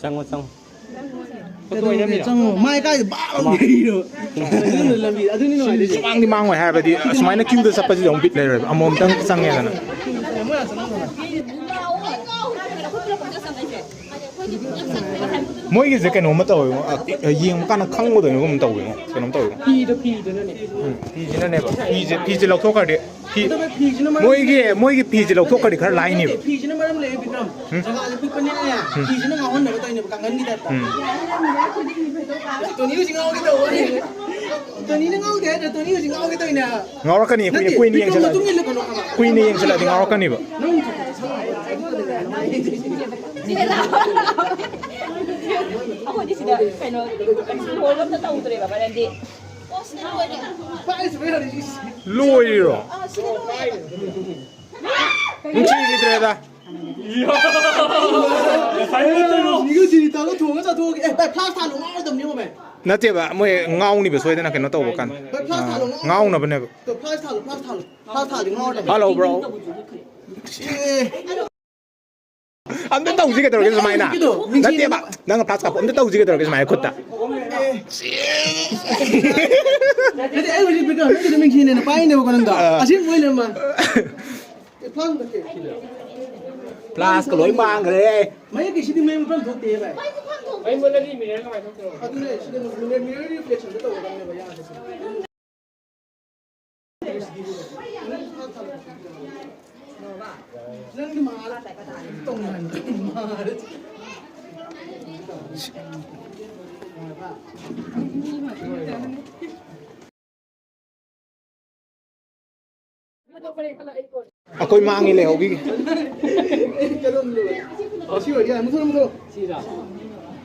짱 짱 마이까지 막 내리려 수망이 망고 해야지 수마이나 큐도 잡아지 좀 빛내려 아무튼 상해는 뭐 이게 저게 너무 떠요 이행 가는 강고도 너무 떠요 그럼 떠요 피지는 해 피지 럭토카리 뭐 이게 피지 럭토카리 그 라인이 피지는 말하면 래 비트럼 제가 아주 삐뻔이네 피지는 가원 내가 떠있는 강간 기다렸다 또 니가 지금 오겠다 오니 또 니는 오게 또 니가 지금 오겠다 이냐 ngawakani kuini yang sala kuini yang sala ngawakani ba Ako di sila pero wala na tao dre ba hindi. loiro 뭉치기 들어다 이거 지리다가 도가자 도게 에 플라스타 농아 좀 니고 매 나때 봐 뭐에 ngawni ba soy dana kena to ba kan ngawna ba ne ba 또 플라스타 농아 좀 hello bro 안 된다 우지게 들어 그래서 많이 나 나때 봐 나가 플라스 안 된다 우지게 들어 그래서 많이 컸다 근데 에이 우리 비가 근데 민키는 빠이네 보는다 아신 보이는 만 플라스 밖에 플라스 그 로이 망 그래 mấy cái shooting game from thuộc tiền vậy Ay mo na di minel ka may tokyo. à tôi này shooting mirror reflection cái tàu của này vậy à nên cái mà tông này mà ako'y mangile hogi cái luôn rồi siêu rồi đi à mua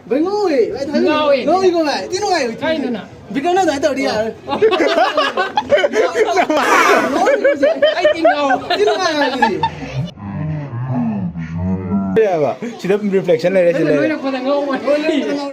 với ngồi vậy thấy ngồi có vậy tiếng nói Ay no na. vì cái nó giải tàu đi à Ay tingaw. tiếng nói là gì ya ba sida reflection le Ano na ko na ngaw.